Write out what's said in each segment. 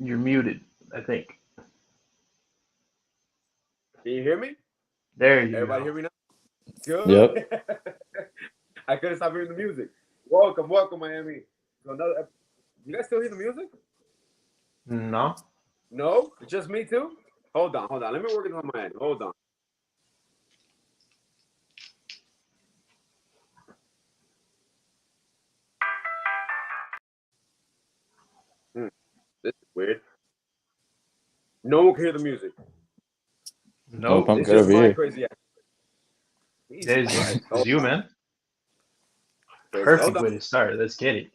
You're muted, I think. Can you hear me? There you Everybody go. hear me now? Good. Yep. I couldn't stop hearing the music. Welcome, welcome, Miami. So you guys still hear the music? No? No? It's just me too? Hold on, hold on. Let me work it on my end. Hold on. Hmm, this is weird. No one can hear the music. Nope, Nope. I'm It's good just over my here. crazy ass. Jesus There's Christ. it's Hold you, on. man. Crazy. Hold Perfect on. way to start. Let's get it.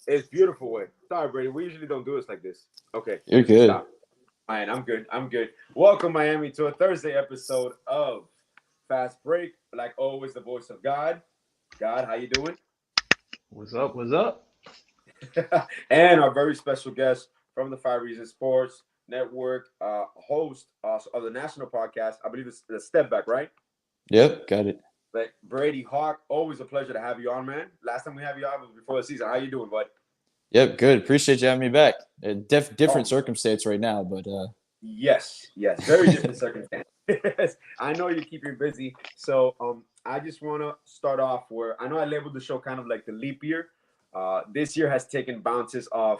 It's beautiful way. Sorry, Brady. We usually don't do this like this. Okay, You're good. stop. All right, I'm good. I'm good. Welcome, Miami, to a Thursday episode of Fast Break. Like always, the voice of God. God, how you doing? What's up? What's up? And our very special guest from the Five Reasons Sports Network, host of the national podcast. I believe it's the Step Back, right? Yep, got it. Like Brady Hawk. Always a pleasure to have you on, man. Last time we have you on was before the season. How you doing, bud? Yep, good. Appreciate you having me back. Different Oh, circumstance right now, but yes, yes, very different circumstances. I know you keep you busy, so I just want to start off where I know I labeled the show kind of like the leap year. This year has taken bounces of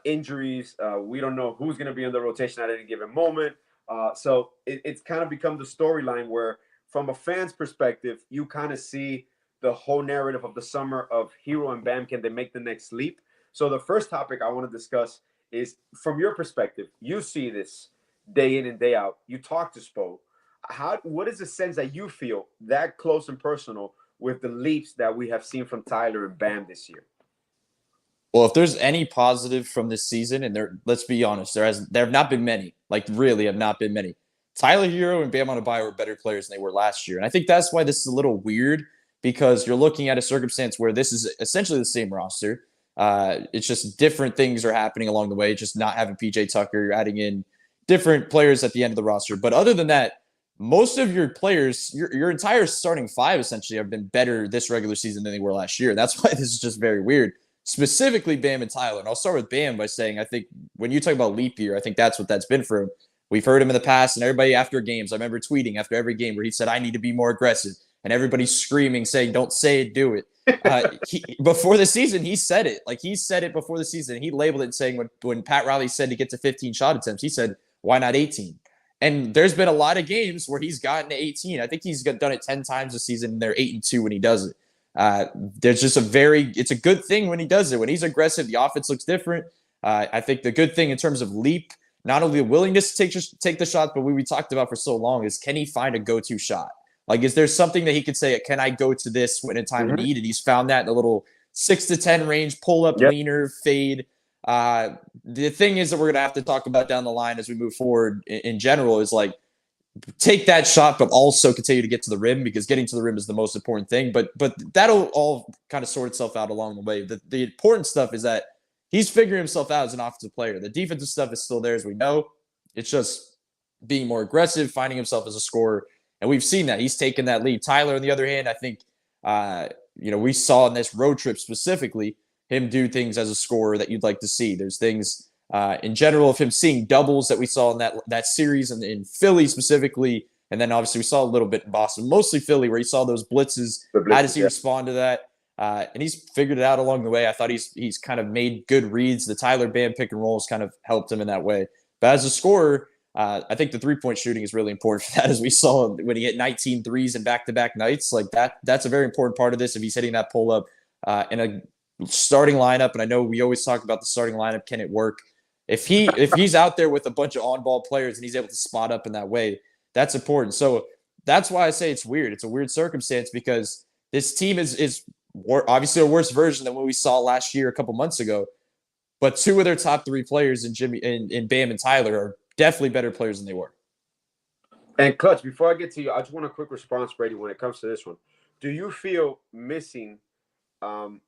injuries. We don't know who's going to be in the rotation at any given moment. So it's kind of become the storyline where, from a fan's perspective, you kind of see the whole narrative of the summer of Hero and Bam. Can they make the next leap? So the first topic I want to discuss is, from your perspective, you see this day in and day out. You talk to Spo. What is the sense that you feel that close and personal with the leaps that we have seen from Tyler and Bam this year? well, if there's any positive from this season, and let's be honest, there have not been many. Like really, have not been many. Tyler Hero and Bam Adebayo were better players than they were last year, and I think that's why this is a little weird because you're looking at a circumstance where this is essentially the same roster. It's just different things are happening along the way. Just not having PJ Tucker, you're adding in different players at the end of the roster. But other than that, most of your players, your entire starting five essentially have been better this regular season than they were last year. That's why this is just very weird. Specifically, Bam and Tyler. And I'll start with Bam by saying I think when you talk about leap year, I think that's what that's been for him. We've heard him in the past, and everybody after games, I remember tweeting after every game where he said, I need to be more aggressive. And everybody's screaming, saying, don't say it, do it. Before the season, he said it. Like he said it before the season. He labeled it saying when Pat Riley said to get to 15 shot attempts, he said, why not 18? And there's been a lot of games where he's gotten to 18. I think he's done it 10 times this season, and they're 8-2 when he does it. There's just it's a good thing when he does it. When he's aggressive, the offense looks different. I think the good thing in terms of leap, not only the willingness to take the shots, but what we talked about for so long is, can he find a go-to shot? Like, is there something that he could say, can I go to this when in time of need? And he's found that in a little 6 to 10 range, pull up, Yep. leaner, fade. The thing is that we're going to have to talk about down the line as we move forward in general is like, take that shot, but also continue to get to the rim, because getting to the rim is the most important thing. But that'll all kind of sort itself out along the way. The important stuff is that he's figuring himself out as an offensive player. The defensive stuff is still there, as we know. It's just being more aggressive, finding himself as a scorer. And we've seen that. He's taken that lead. Tyler, on the other hand, I think, we saw in this road trip specifically him do things as a scorer that you'd like to see. There's things in general of him seeing doubles that we saw in that series and in Philly specifically. And then obviously we saw a little bit in Boston, mostly Philly, where he saw those blitzes. How does he respond to that? And he's figured it out along the way. I thought he's kind of made good reads. The Tyler Bam pick and rolls kind of helped him in that way. But as a scorer, I think the three-point shooting is really important for that, as we saw when he hit 19 threes in back-to-back nights. Like that's a very important part of this. If he's hitting that pull-up in a starting lineup, and I know we always talk about the starting lineup, can it work? If he's out there with a bunch of on-ball players and he's able to spot up in that way, that's important. So that's why I say it's weird. It's a weird circumstance because this team is obviously a worse version than what we saw last year, a couple months ago. But two of their top three players in Bam and Tyler are definitely better players than they were. And Clutch, before I get to you, I just want a quick response, Brady, when it comes to this one. Do you feel missing? Um,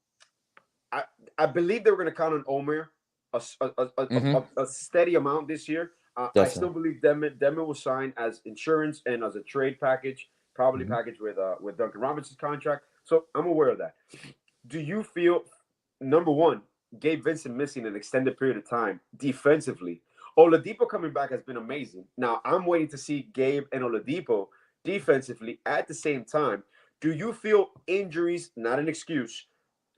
I believe they were going to count on Omer a steady amount this year. I still believe Demon was signed as insurance and as a trade package, probably packaged with Duncan Robinson's contract. So I'm aware of that. Do you feel, number one, Gabe Vincent missing an extended period of time defensively. Oladipo coming back has been amazing. Now I'm waiting to see Gabe and Oladipo defensively at the same time. Do you feel injuries, not an excuse,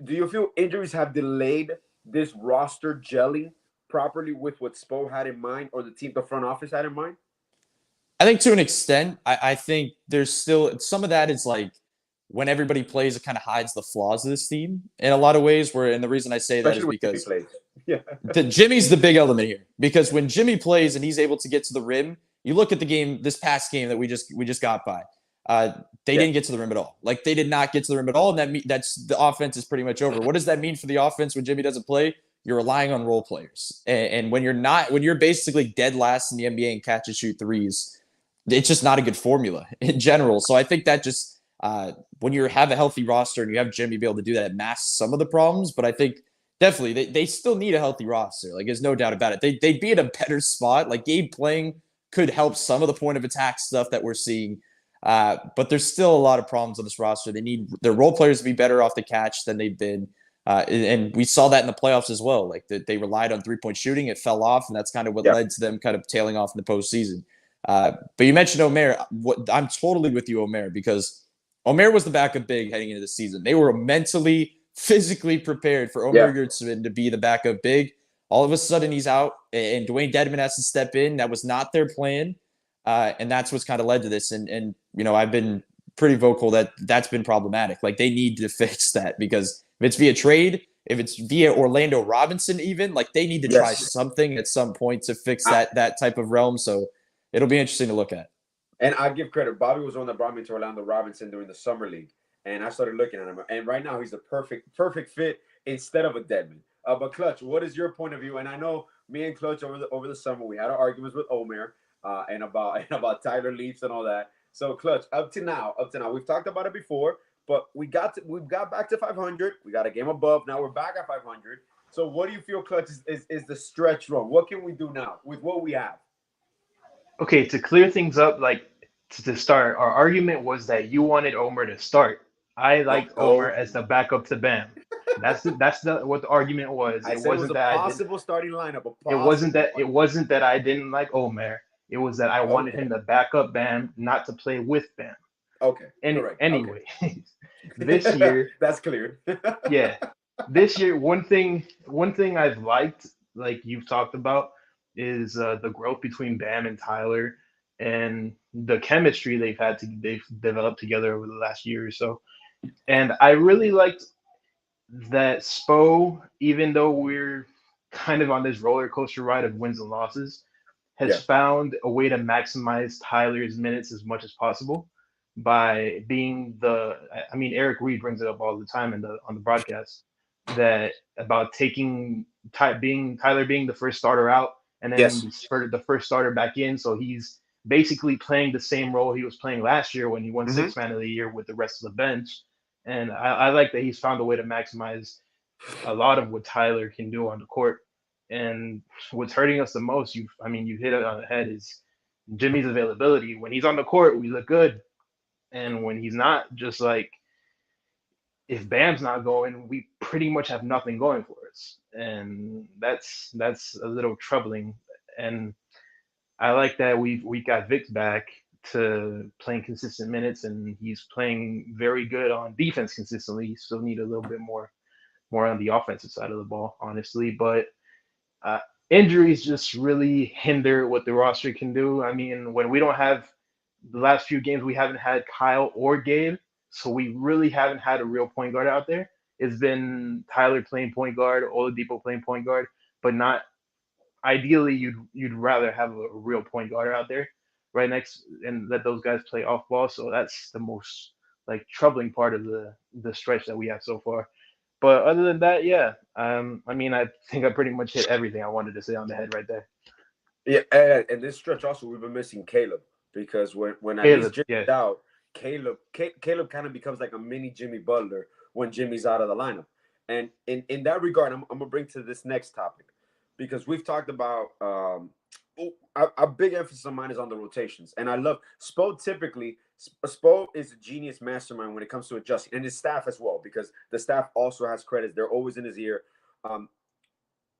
do you feel injuries have delayed this roster gelling properly with what Spo had in mind or the front office had in mind? I think to an extent, I think there's still some of that is like when everybody plays, it kind of hides the flaws of this team in a lot of ways. And the reason I say that is Especially when Jimmy because plays. Yeah. Jimmy's the big element here. Because when Jimmy plays and he's able to get to the rim, you look at the game, this past game that we just got by. They didn't get to the rim at all. Like they did not get to the rim at all, and that's the offense is pretty much over. What does that mean for the offense when Jimmy doesn't play? You're relying on role players, and when you're basically dead last in the NBA in catch and shoot threes, it's just not a good formula in general. So I think that just when you have a healthy roster and you have Jimmy be able to do that, it masks some of the problems. But I think definitely they still need a healthy roster. Like there's no doubt about it. They'd be in a better spot. Like Gabe playing could help some of the point of attack stuff that we're seeing. But there's still a lot of problems on this roster. They need their role players to be better off the catch than they've been. And we saw that in the playoffs as well. Like they relied on 3-point shooting. It fell off, and that's kind of what led to them kind of tailing off in the postseason. But you mentioned Omer. I'm totally with you, Omer, because Omer was the backup big heading into the season. They were mentally, physically prepared for Omer Yurtseven to be the backup big. All of a sudden, he's out, and Dwayne Dedmon has to step in. That was not their plan. And that's what's kind of led to this. And I've been pretty vocal that that's been problematic. Like they need to fix that because if it's via trade, if it's via Orlando Robinson, even like they need to try something at some point to fix that type of realm. So it'll be interesting to look at. And I give credit. Bobby was the one that brought me to Orlando Robinson during the summer league, and I started looking at him. And right now, he's a perfect fit instead of a Dedmon. But Clutch, what is your point of view? And I know me and Clutch over the summer we had our arguments with Omer and about Tyler Leafs and all that. So Clutch, up to now, we've talked about it before, but we got back to 500. We got a game above. Now we're back at 500. So what do you feel, Clutch, is the stretch run? What can we do now with what we have? Okay, to clear things up, like to start, our argument was that you wanted Omer to start. I liked Omer as the backup to Bam. That's what the argument was. It wasn't that possible starting lineup. It wasn't that I didn't like Omer. It was that I wanted him to back up Bam, not to play with Bam. Okay. Anyway, this year that's clear. Yeah, this year one thing I've liked, like you've talked about, is the growth between Bam and Tyler, and the chemistry they've developed together over the last year or so. And I really liked that Spo, even though we're kind of on this roller coaster ride of wins and losses, has found a way to maximize Tyler's minutes as much as possible by being Eric Reed brings it up all the time on the broadcast, that about Tyler being the first starter out and then the first starter back in. So he's basically playing the same role he was playing last year when he won Sixth Man of the Year with the rest of the bench. And I like that he's found a way to maximize a lot of what Tyler can do on the court. And what's hurting us the most, you hit it on the head, is Jimmy's availability. When he's on the court, we look good. And when he's not, just like if Bam's not going, we pretty much have nothing going for us. And that's a little troubling. And I like that we got Vic back to playing consistent minutes, and he's playing very good on defense consistently. He still need a little bit more on the offensive side of the ball, honestly. But injuries just really hinder what the roster can do. I mean, when we don't have the last few games, we haven't had Kyle or Gabe, so we really haven't had a real point guard out there. It's been Tyler playing point guard, Oladipo playing point guard, but not. Ideally, you'd rather have a real point guard out there right next and let those guys play off ball. So that's the most troubling part of the stretch that we have so far. But other than that, I think I pretty much hit everything I wanted to say on the head right there. Yeah, and this stretch also we've been missing Caleb, because when Jimmy's out, Caleb kind of becomes like a mini Jimmy Butler when Jimmy's out of the lineup. And in that regard, I'm gonna bring to this next topic, because we've talked about a big emphasis of mine is on the rotations, and I love Spo. Typically, Spo is a genius mastermind when it comes to adjusting, and his staff as well, because the staff also has credits. They're always in his ear.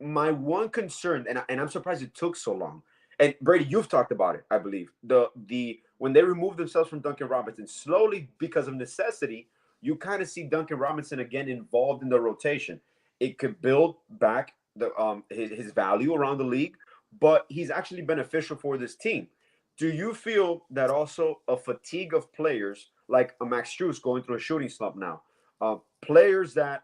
my one concern, and I'm surprised it took so long. And Brady, you've talked about it, I believe. The when they removed themselves from Duncan Robinson, slowly because of necessity, you kind of see Duncan Robinson again involved in the rotation. It could build back his value around the league, but he's actually beneficial for this team. Do you feel that also a fatigue of players like a Max Strus going through a shooting slump now? Players that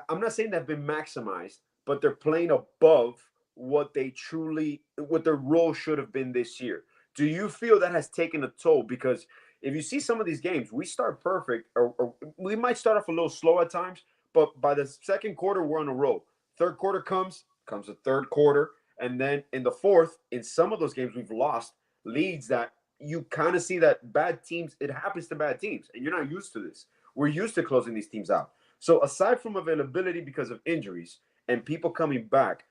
I'm not saying they've been maximized, but they're playing above what their role should have been this year. Do you feel that has taken a toll? Because if you see some of these games, we start perfect, or we might start off a little slow at times, but by the second quarter, we're on a roll. Third quarter comes the third quarter, and then in the fourth, in some of those games, we've lost leads that you kind of see that bad teams, it happens to bad teams, and you're not used to this. We're used to closing these teams out. So aside from availability because of injuries and people coming back,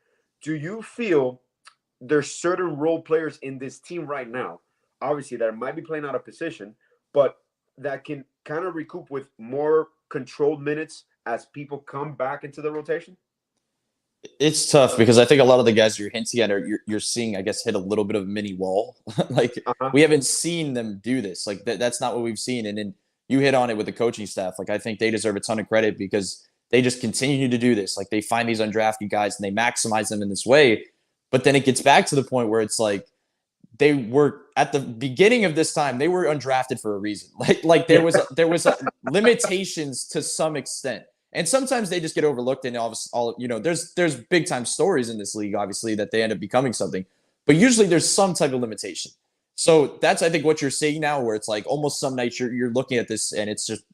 do you feel there's certain role players in this team right now, obviously that might be playing out of position, but that can kind of recoup with more controlled minutes as people come back into the rotation? It's tough because I think a lot of the guys you're hinting at you're seeing, I guess, hit a little bit of a mini wall. Like we haven't seen them do this. Like that's not what we've seen. And then you hit on it with the coaching staff. Like I think they deserve a ton of credit because they just continue to do this. Like they find these undrafted guys and they maximize them in this way. But then it gets back to the point where it's like they were at the beginning of this time, they were undrafted for a reason. Like there was limitations to some extent. And sometimes they just get overlooked, and all there's big time stories in this league, obviously, that they end up becoming something. But usually there's some type of limitation. So that's, I think, what you're seeing now, where it's like almost some nights you're looking at this and it's just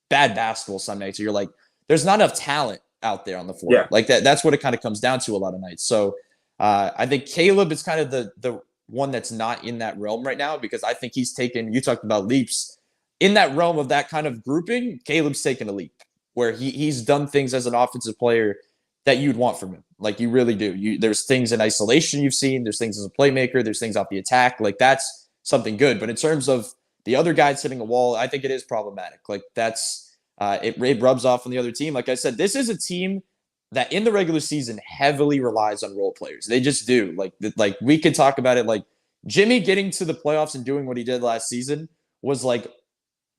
bad basketball. Some nights you're like, there's not enough talent out there on the floor. Yeah. Like that's what it kind of comes down to a lot of nights. So I think Caleb is kind of the one that's not in that realm right now, because I think he's taken, you talked about leaps in that realm of that kind of grouping. Caleb's taken a leap where he's done things as an offensive player that you'd want from him. Like you really do. There's things in isolation you've seen. There's things as a playmaker. There's things off the attack. Like that's something good. But in terms of the other guys hitting a wall, I think it is problematic. Like that's it rubs off on the other team. Like I said, this is a team that in the regular season heavily relies on role players. They just do. Like we could talk about it. Like Jimmy getting to the playoffs and doing what he did last season was like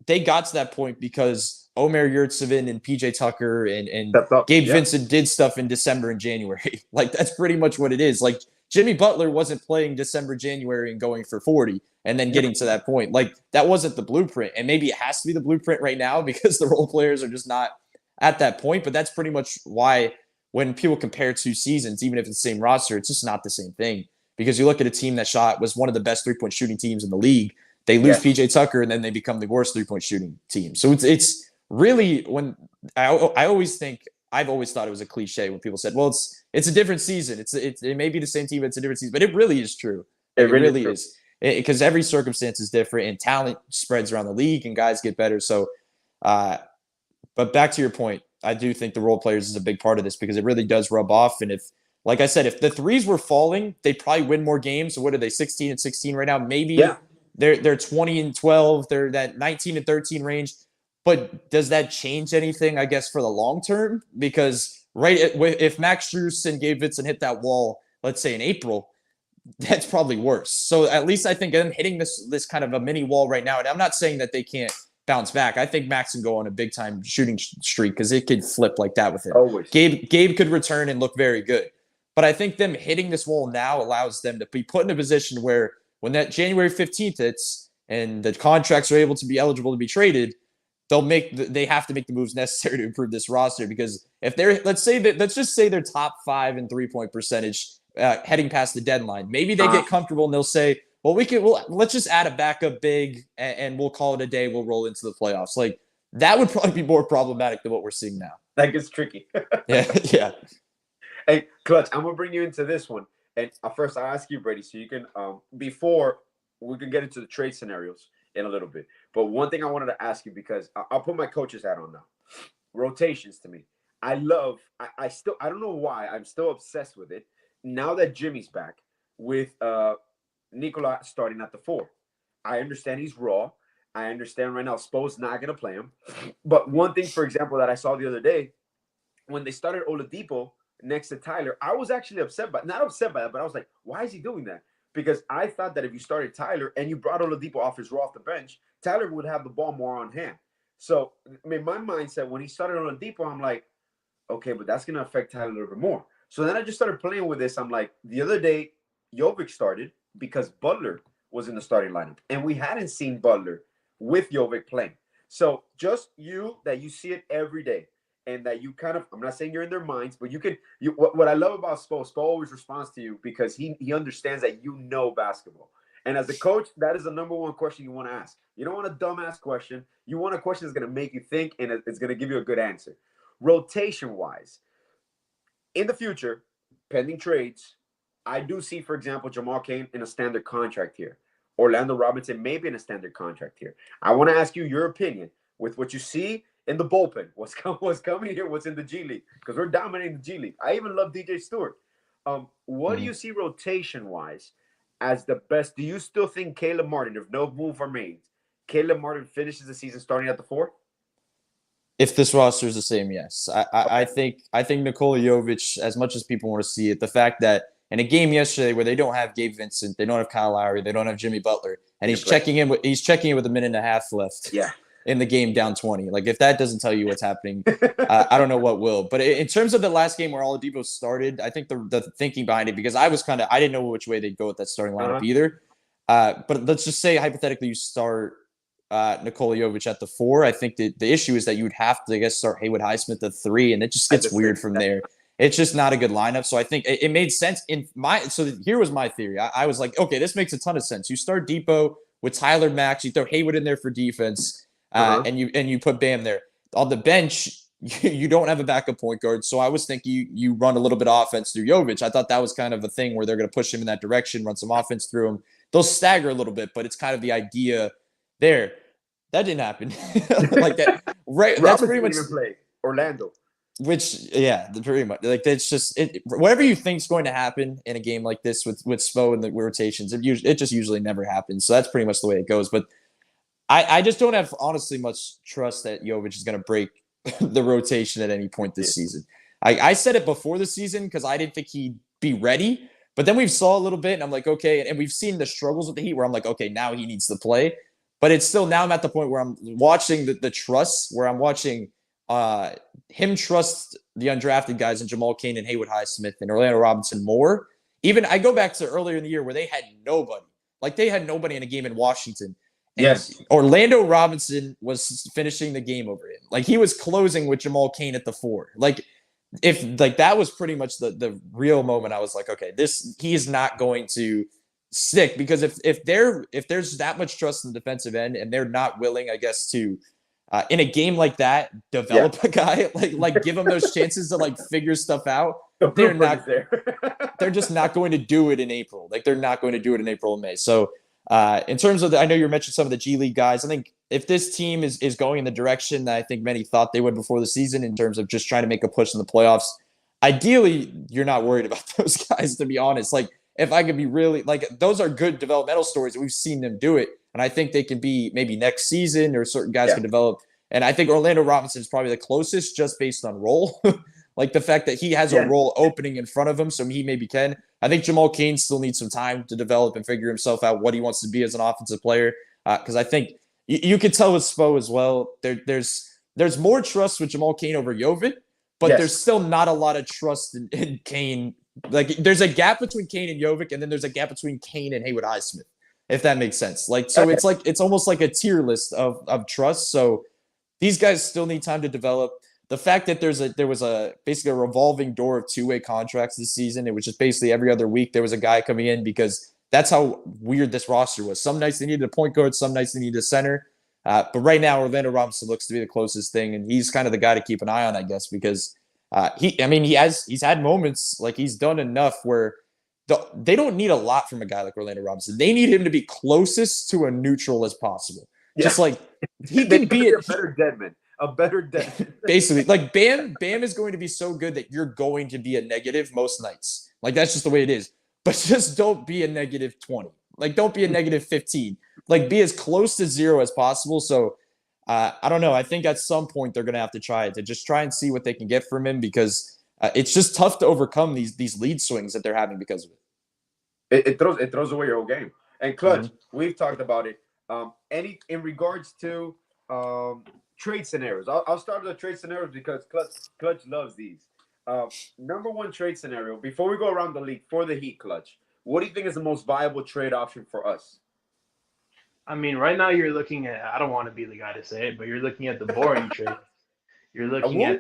they got to that point because Omer Yurtseven and PJ Tucker and Gabe Vincent did stuff in December and January. Like that's pretty much what it is. Like Jimmy Butler wasn't playing December, January and going for 40 and then getting to that point. Like that wasn't the blueprint. And maybe it has to be the blueprint right now because the role players are just not at that point. But that's pretty much why when people compare two seasons, even if it's the same roster, it's just not the same thing. Because you look at a team that was one of the best three-point shooting teams in the league. They lose PJ Tucker and then they become the worst three-point shooting team. So it's really, when I always think, I've always thought it was a cliche when people said, well, it's a different season. It may be the same team, but it's a different season. But it really is true. It really is. Because every circumstance is different and talent spreads around the league and guys get better. So, but back to your point, I do think the role players is a big part of this because it really does rub off. And if, like I said, if the threes were falling, they'd probably win more games. So what are they, 16-16 right now? Maybe they're 20-12. They're that 19-13 range. But does that change anything, I guess, for the long term? Because if Max Strus and Gabe Vincent hit that wall, let's say in April, that's probably worse. So at least I think them hitting this kind of a mini wall right now, and I'm not saying that they can't bounce back. I think Max can go on a big time shooting streak because it could flip like that with him. Always. Gabe could return and look very good. But I think them hitting this wall now allows them to be put in a position where when that January 15th hits and the contracts are able to be eligible to be traded, they have to make the moves necessary to improve this roster. Because if let's just say they're top 5 in 3-point percentage heading past the deadline, maybe they get comfortable and they'll say, well, let's just add a backup big and we'll call it a day. We'll roll into the playoffs. Like that would probably be more problematic than what we're seeing now. That gets tricky. Yeah. Hey, Clutch, I'm gonna bring you into this one. And first, I'll ask you, Brady, so you can before we can get into the trade scenarios in a little bit. But one thing I wanted to ask you, because I'll put my coach's hat on now. Rotations to me, I love. I don't know why I'm still obsessed with it. Now that Jimmy's back with Nikola starting at the 4, I understand he's raw. I understand right now Spo's not gonna play him. But one thing, for example, that I saw the other day when they started Oladipo next to Tyler, I was actually not upset by that, but I was like, why is he doing that? Because I thought that if you started Tyler and you brought Oladipo off his row off the bench, Tyler would have the ball more on hand. So, I mean, my mindset when he started Oladipo, I'm like, okay, but that's going to affect Tyler a little bit more. So then I just started playing with this. I'm like, the other day, Jovic started because Butler was in the starting lineup, and we hadn't seen Butler with Jovic playing. So just that you see it every day, and that you kind of, I'm not saying you're in their minds, but what I love about Spo always responds to you because he understands that you know basketball. And as a coach, that is the number one question you want to ask. You don't want a dumbass question. You want a question that's going to make you think and it's going to give you a good answer. Rotation wise, in the future, pending trades, I do see, for example, Jamal Cain in a standard contract here. Orlando Robinson maybe in a standard contract here. I want to ask you your opinion with what you see in the bullpen. What's coming here? What's in the G League? Because we're dominating the G League. I even love DJ Stewart. What do you see rotation-wise as the best? Do you still think Caleb Martin, if no move are made, Caleb Martin finishes the season starting at the 4? If this roster is the same, yes. I think Nikola Jovic, as much as people want to see it, the fact that in a game yesterday where they don't have Gabe Vincent, they don't have Kyle Lowry, they don't have Jimmy Butler, and he's checking in with a minute and a half left. Yeah. In the game down 20. Like, if that doesn't tell you what's happening, I don't know what will. But in terms of the last game where Oladipo started, I think the thinking behind it, because I didn't know which way they'd go with that starting lineup either. But let's just say hypothetically you start Nikola Jovic at the 4. I think the issue is that you would have to, I guess, start Haywood Highsmith at 3, and it just gets weird from there. It's just not a good lineup. So I think it made sense so here was my theory. I was like, okay, this makes a ton of sense. You start Depot with Tyler Max, you throw Haywood in there for defense, and you put Bam there. On the bench, you don't have a backup point guard. So I was thinking you run a little bit of offense through Jovic. I thought that was kind of a thing where they're going to push him in that direction, run some offense through him. They'll stagger a little bit, but it's kind of the idea there. That didn't happen. Like that, right? That's pretty much play Orlando. Which, yeah, pretty much. Like, that's just it. Whatever you think is going to happen in a game like this with Spo and the rotations, it just usually never happens. So that's pretty much the way it goes. But I just don't have honestly much trust that Jovic is going to break the rotation at any point this season. I said it before the season because I didn't think he'd be ready. But then we saw a little bit, and I'm like, okay. And we've seen the struggles with the Heat where I'm like, okay, now he needs to play. But it's still, now I'm at the point where I'm watching the trust, where I'm watching him trust the undrafted guys in Jamal Cain and Haywood Highsmith and Orlando Robinson more. Even I go back to earlier in the year where they had nobody. Like, they had nobody in a game in Washington. And yes. Orlando Robinson was finishing the game over him. Like, he was closing with Jamal Cain at the 4. Like, that was pretty much the real moment. I was like, okay, he is not going to stick, because if there's that much trust in the defensive end and they're not willing, I guess, to in a game like that develop a guy, like give him those chances to like figure stuff out, they're not there. They're just not going to do it in April. Like, they're not going to do it in April and May. So in terms of I know you mentioned some of the G League guys. I think if this team is going in the direction that I think many thought they would before the season, in terms of just trying to make a push in the playoffs, ideally you're not worried about those guys, to be honest. Like, if I could be really, like, those are good developmental stories. We've seen them do it. And I think they can be maybe next season, or certain guys can develop. And I think Orlando Robinson is probably the closest, just based on role. Like, the fact that he has a role opening in front of him, so he maybe can. I think Jamal Cain still needs some time to develop and figure himself out, what he wants to be as an offensive player. Because I think you could tell with Spo as well, there's more trust with Jamal Cain over Jovic, but there's still not a lot of trust in Cain. Like, there's a gap between Cain and Jovic, and then there's a gap between Cain and Haywood Highsmith, if that makes sense. Like, so it's almost like a tier list of trust. So these guys still need time to develop. The fact that there was basically a revolving door of two-way contracts this season. It was just basically every other week there was a guy coming in, because that's how weird this roster was. Some nights they needed a point guard, some nights they needed a center. But right now, Orlando Robinson looks to be the closest thing, and he's kind of the guy to keep an eye on, I guess, because he's had moments, like, he's done enough where they don't need a lot from a guy like Orlando Robinson. They need him to be closest to a neutral as possible. Yeah. Just like he can be a better Deadman. A better Deadman. Basically, like, Bam is going to be so good that you're going to be a negative most nights. Like, that's just the way it is. But just don't be a negative 20. Like, don't be a negative 15. Like, be as close to zero as possible. So I don't know. I think at some point they're going to have to try and see what they can get from him, because It's just tough to overcome these lead swings that they're having because of it. It throws away your whole game. And Clutch, we've talked about it. Any in regards to trade scenarios, I'll start with the trade scenarios because Clutch loves these. Number one trade scenario before we go around the league for the Heat, Clutch. What do you think is the most viable trade option for us? I mean, right now you're looking at. I don't want to be the guy to say it, but you're looking at the boring trade. You're looking Who?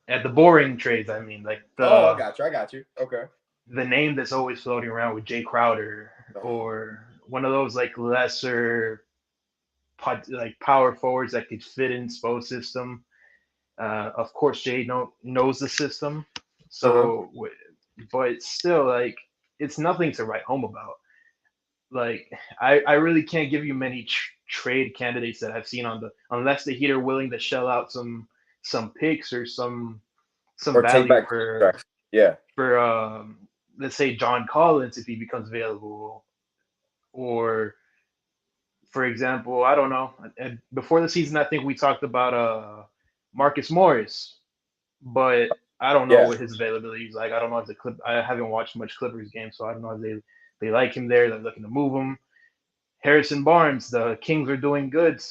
at the boring trades. I mean, like Oh, I got you. Okay. the name that's always floating around with Jay Crowder or one of those like lesser like power forwards that could fit in Spo's system. Of course, Jay knows the system, so but still, like it's nothing to write home about. Like I really can't give you many trade candidates that I've seen on the unless the Heat are willing to shell out some picks or some Or take value back contracts. Yeah. for let's say John Collins if he becomes available, or for example, I don't know. Before the season, I think we talked about Marcus Morris, but I don't know Yeah. what his availability is like. I don't know if I haven't watched much Clippers games, so I don't know if they like him there. They're looking to move him. Harrison Barnes, the Kings are doing good,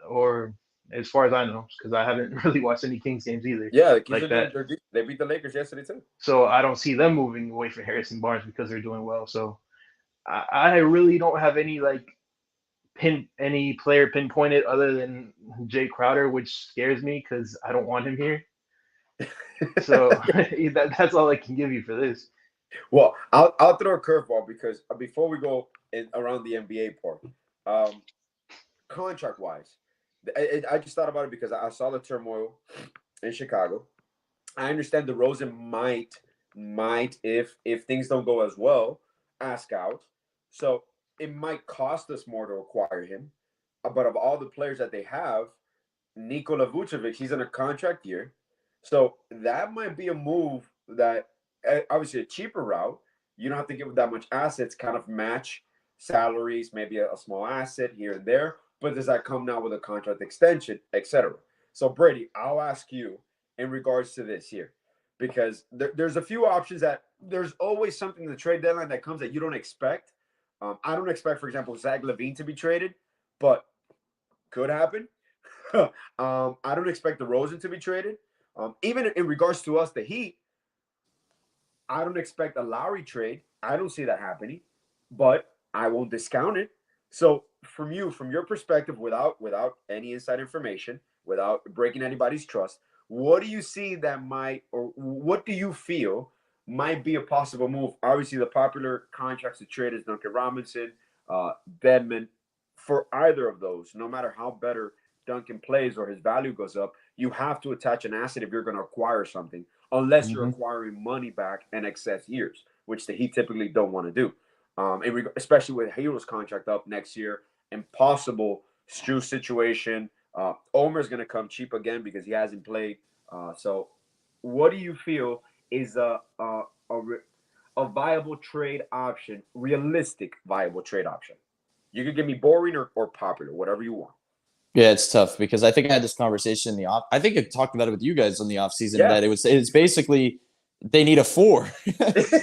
or as far as I know, because I haven't really watched any Kings games either. Yeah, the Kings like are that. doing, they beat the Lakers yesterday too. So I don't see them moving away from Harrison Barnes because they're doing well. So I really don't have any like any player pinpointed other than Jay Crowder, which scares me because I don't want him here. So that's all I can give you for this. Well, I'll throw a curveball because before we go around the NBA part, contract wise, I just thought about it because I saw the turmoil in Chicago. I understand DeRozan might if things don't go as well, ask out. So it might cost us more to acquire him. But of all the players that they have, Nikola Vucevic, he's in a contract year. So that might be a move that obviously a cheaper route. You don't have to give that much assets, kind of match salaries, maybe a small asset here and there. But does that come now with a contract extension, etc.? So Brady, I'll ask you in regards to this here, because there's a few options that there's always something in the trade deadline that comes that you don't expect. I don't expect, for example, Zach LaVine to be traded, but could happen. I don't expect DeRozan to be traded. Even in regards to us, the Heat, I don't expect a Lowry trade. I don't see that happening, but I won't discount it. So from your perspective, without any inside information, without breaking anybody's trust, what do you see that might, or what do you feel might be a possible move? Obviously, the popular contracts to trade is Duncan Robinson, Bedman. For either of those, no matter how better Duncan plays or his value goes up, you have to attach an asset if you're going to acquire something, unless you're acquiring money back in excess years, which the Heat typically don't want to do. Especially with Hero's contract up next year, impossible Stu situation. Omer's going to come cheap again because he hasn't played. So, what do you feel is a viable trade option, realistic viable trade option? You could give me boring or popular, whatever you want. Yeah, it's tough because I think I had this conversation in the off. I think I talked about it with you guys on the off season that it's basically they need a 4.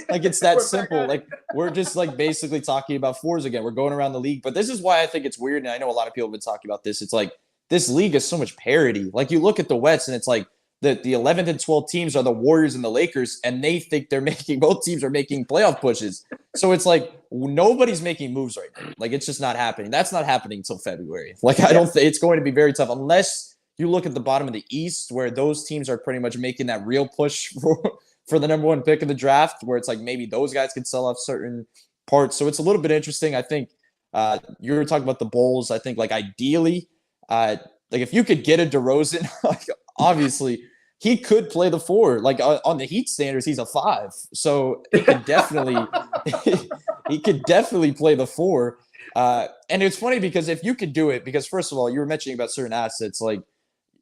Like it's that simple. Like we're just like basically talking about 4s again. We're going around the league, but this is why I think it's weird. And I know a lot of people have been talking about this. It's like this league is so much parity. Like you look at the West and it's like the 11th and 12th teams are the Warriors and the Lakers, and they think both teams are making playoff pushes. So it's like nobody's making moves right now. Like it's just not happening. That's not happening until February. Like I don't think it's going to be very tough unless you look at the bottom of the East where those teams are pretty much making that real push for the number 1 pick in the draft, where it's like maybe those guys can sell off certain parts. So it's a little bit interesting. I think you were talking about the Bulls. I think like ideally, like if you could get a DeRozan, like obviously he could play the 4. Like on the Heat standards, he's a 5. So he could definitely play the 4. And it's funny because if you could do it, because first of all, you were mentioning about certain assets, like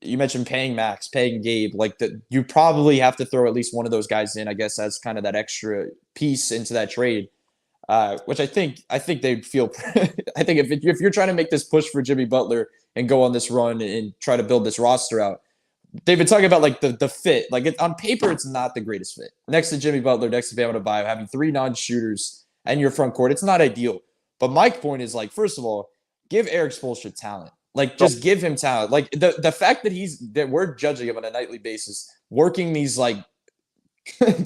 you mentioned paying Max, paying Gabe, like that you probably have to throw at least one of those guys in, I guess, as kind of that extra piece into that trade. Which I think they'd feel. I think if you're trying to make this push for Jimmy Butler and go on this run and try to build this roster out, they've been talking about like the fit. Like on paper, it's not the greatest fit. Next to Jimmy Butler, next to Bam Adebayo, having 3 non-shooters and your front court, it's not ideal. But my point is like, first of all, give Eric Spoelstra talent. Like, just give him talent. Like the fact that we're judging him on a nightly basis, working these like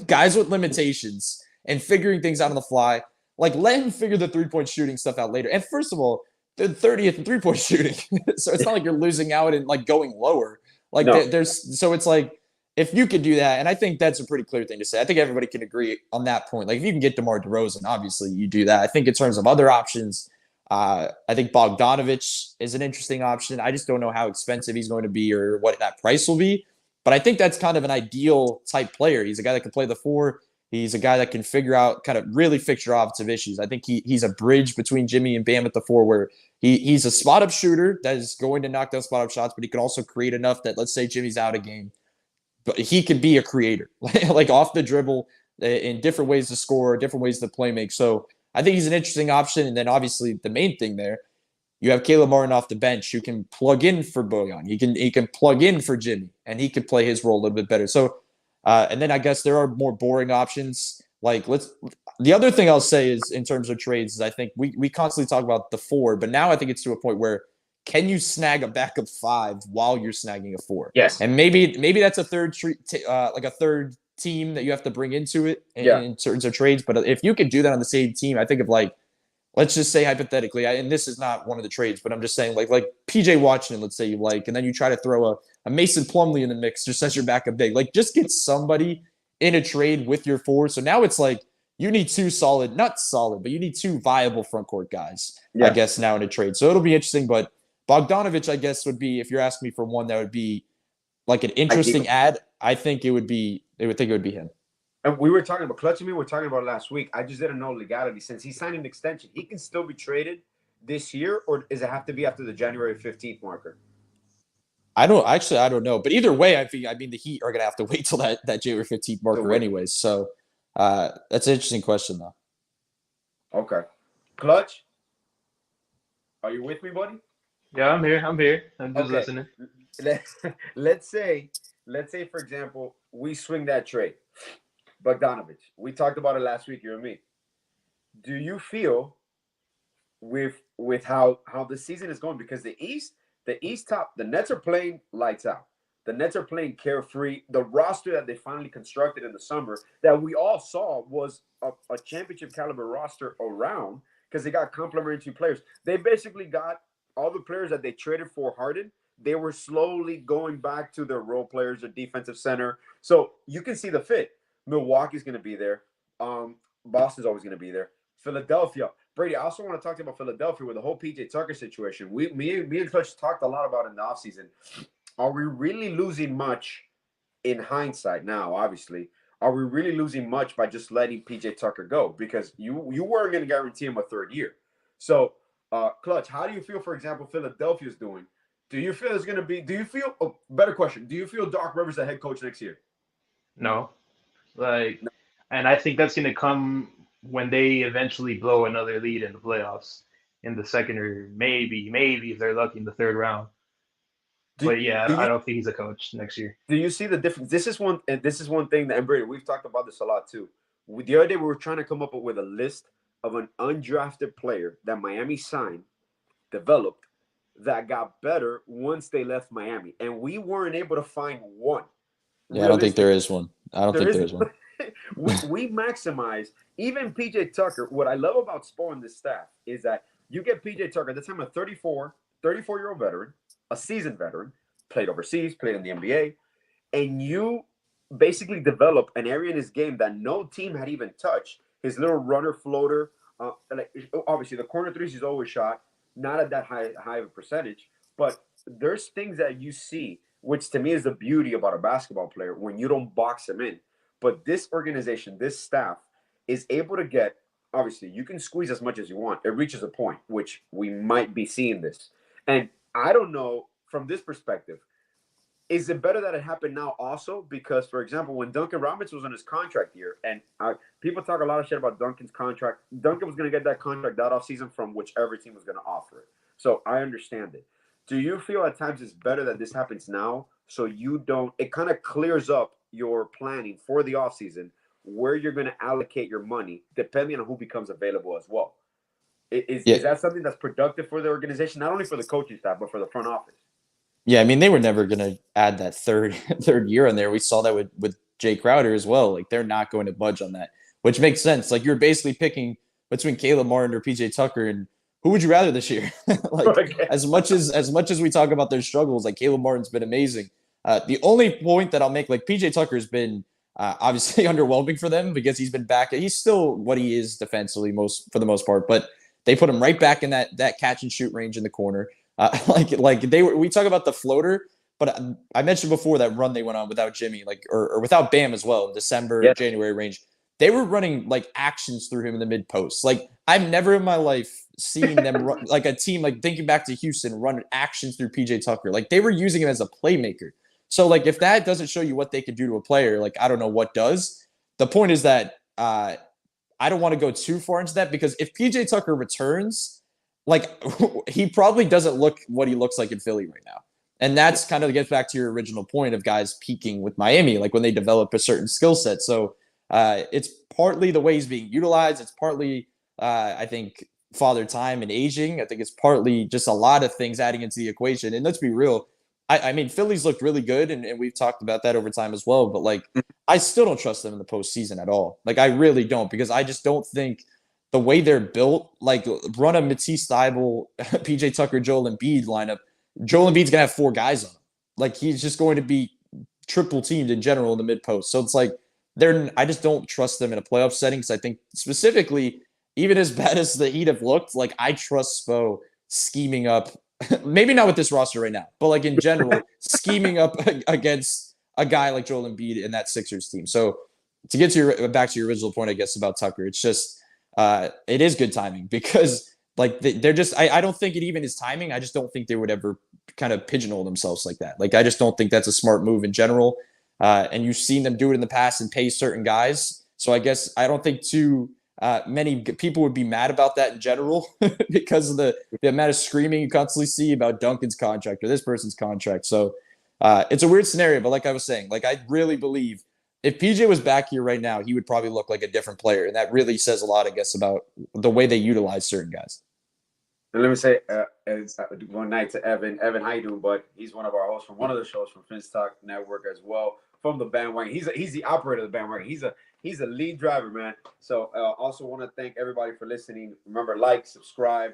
guys with limitations and figuring things out on the fly. Like, let him figure the 3-point shooting stuff out later. And first of all, they're 30th in 3-point shooting, so it's not like you're losing out and like going lower. Like there's so it's like if you could do that, and I think that's a pretty clear thing to say. I think everybody can agree on that point. Like if you can get DeMar DeRozan, obviously you do that. I think in terms of other options, I think Bogdanovich is an interesting option. I just don't know how expensive he's going to be or what that price will be. But I think that's kind of an ideal type player. He's a guy that can play the 4. He's a guy that can figure out, kind of really fix your offensive issues. I think he's a bridge between Jimmy and Bam at the 4, where he's a spot-up shooter that is going to knock down spot-up shots, but he can also create enough that, let's say Jimmy's out a game, but he could be a creator, like off the dribble, in different ways to score, different ways to play make. So I think he's an interesting option. And then obviously the main thing there, you have Caleb Martin off the bench who can plug in for Bojan. He can plug in for Jimmy, and he could play his role a little bit better. So, and then I guess there are more boring options. Like the other thing I'll say is in terms of trades is I think we constantly talk about the 4, but now I think it's to a point where can you snag a backup 5 while you're snagging a 4? Yes. And maybe that's a third like a third team that you have to bring into it in terms of trades. But if you could do that on the same team, I think of like, let's just say hypothetically, and this is not one of the trades, but I'm just saying like PJ Washington, let's say you like, and then you try to throw a Mason Plumlee in the mix just as your backup big. Like just get somebody in a trade with your 4. So now it's like you need 2 solid, not solid, but you need 2 viable front court guys, I guess, now in a trade. So it'll be interesting. But Bogdanovich, I guess, would be, if you're asking me for one that would be like an interesting ad, I think it would be him. And we were talking about Clutch and me. We were talking about last week. I just didn't know legality. Since he signed an extension, he can still be traded this year, or does it have to be after the January 15th marker? I don't know. But either way, I mean, the Heat are gonna have to wait till that January 15th marker, anyways. So that's an interesting question, though. Okay, Clutch, are you with me, buddy? Yeah, I'm here. I'm just listening. Let's say, for example, we swing that trade. Bogdanovich. We talked about it last week, you and me. Do you feel with how the season is going? Because the East top, the Nets are playing lights out. The Nets are playing carefree. The roster that they finally constructed in the summer that we all saw was a championship caliber roster around because they got complementary players. They basically got all the players that they traded for Harden. They were slowly going back to their role players, their defensive center. So you can see the fit. Milwaukee's going to be there. Boston's always going to be there. Philadelphia. Brady, I also want to talk to you about Philadelphia with the whole PJ Tucker situation. Me and Clutch talked a lot about it in the offseason. Are we really losing much in hindsight now, obviously? Are we really losing much by just letting PJ Tucker go? Because you weren't going to guarantee him a 3rd year. So, Clutch, how do you feel, for example, Philadelphia's doing? Do you feel it's going to be – better question. Do you feel Doc Rivers the head coach next year? No. And I think that's going to come when they eventually blow another lead in the playoffs in the second, or maybe if they're lucky in the 3rd round. But yeah, I don't think he's a coach next year. Do you see the difference? This is one thing that, and Brady, we've talked about this a lot too. The other day we were trying to come up with a list of an undrafted player that Miami signed, developed, that got better once they left Miami, and we weren't able to find one. Yeah, I don't think there is one. We maximize even PJ Tucker. What I love about Spo and this staff is that you get PJ Tucker at the time, a 34-year-old veteran, a seasoned veteran, played overseas, played in the NBA, and you basically develop an area in his game that no team had even touched. His little runner floater, obviously the corner threes he's always shot, not at that high of a percentage, but there's things that you see, which to me is the beauty about a basketball player when you don't box him in. But this organization, this staff is able to get, obviously you can squeeze as much as you want. It reaches a point, which we might be seeing this. And I don't know from this perspective, is it better that it happened now also? Because, for example, when Duncan Robinson was on his contract year, and people talk a lot of shit about Duncan's contract, Duncan was going to get that contract that offseason from whichever team was going to offer it. So I understand it. Do you feel at times it's better that this happens now so you don't. It kind of clears up your planning for the offseason, where you're going to allocate your money depending on who becomes available as well. Yeah. Is that something that's productive for the organization, not only for the coaching staff but for the front office? Yeah, I mean, they were never going to add that third year in there. We saw that with Jay Crowder as well. Like, they're not going to budge on that, which makes sense. Like, you're basically picking between Caleb Martin or PJ Tucker, and who would you rather this year? Like, as much as we talk about their struggles, like, Caleb Martin's been amazing. The only point that I'll make, like, PJ Tucker's been obviously underwhelming for them because he's been back. He's still what he is defensively for the most part, but they put him right back in that catch and shoot range in the corner. We talk about the floater, but I mentioned before that run they went on without Jimmy, like or without Bam as well in December, January range. They were running like actions through him in the mid post. Like, I've never in my life seen them run, like a team, like thinking back to Houston, run actions through PJ Tucker. Like, they were using him as a playmaker. So, like, if that doesn't show you what they could do to a player, like, I don't know what does. The point is that I don't want to go too far into that, because if PJ Tucker returns, like, he probably doesn't look what he looks like in Philly right now. And that's kind of gets back to your original point of guys peaking with Miami, like when they develop a certain skill set. So it's partly the way he's being utilized. It's partly, I think, father time and aging. I think it's partly just a lot of things adding into the equation. And let's be real. I mean, Philly's looked really good, and we've talked about that over time as well. But, like, I still don't trust them in the postseason at all. Like, I really don't, because I just don't think the way they're built, like, run a Matisse Thybulle, PJ Tucker, Joel Embiid lineup. Joel Embiid's gonna have 4 guys on him. Like, he's just going to be triple teamed in general in the mid post. So it's like I just don't trust them in a playoff setting, because I think specifically, even as bad as the Heat have looked, like, I trust Spo scheming up. Maybe not with this roster right now, but like in general, scheming up against a guy like Joel Embiid in that Sixers team. So to get to back to your original point, I guess, about Tucker, it's just it is good timing, because like they're just I don't think it even is timing. I just don't think they would ever kind of pigeonhole themselves like that. Like, I just don't think that's a smart move in general. And you've seen them do it in the past and pay certain guys. So I guess I don't think many people would be mad about that in general because of the amount of screaming you constantly see about Duncan's contract or this person's contract. So it's a weird scenario, but like I was saying, like, I really believe if PJ was back here right now, he would probably look like a different player. And that really says a lot, I guess, about the way they utilize certain guys. And let me say, one night to Evan. Evan, how you doing, bud? He's one of our hosts from one of the shows from Finns Talk Network as well, from the bandwagon. He's the operator of the bandwagon. He's a lead driver, man. So also want to thank everybody for listening. Remember, like, subscribe.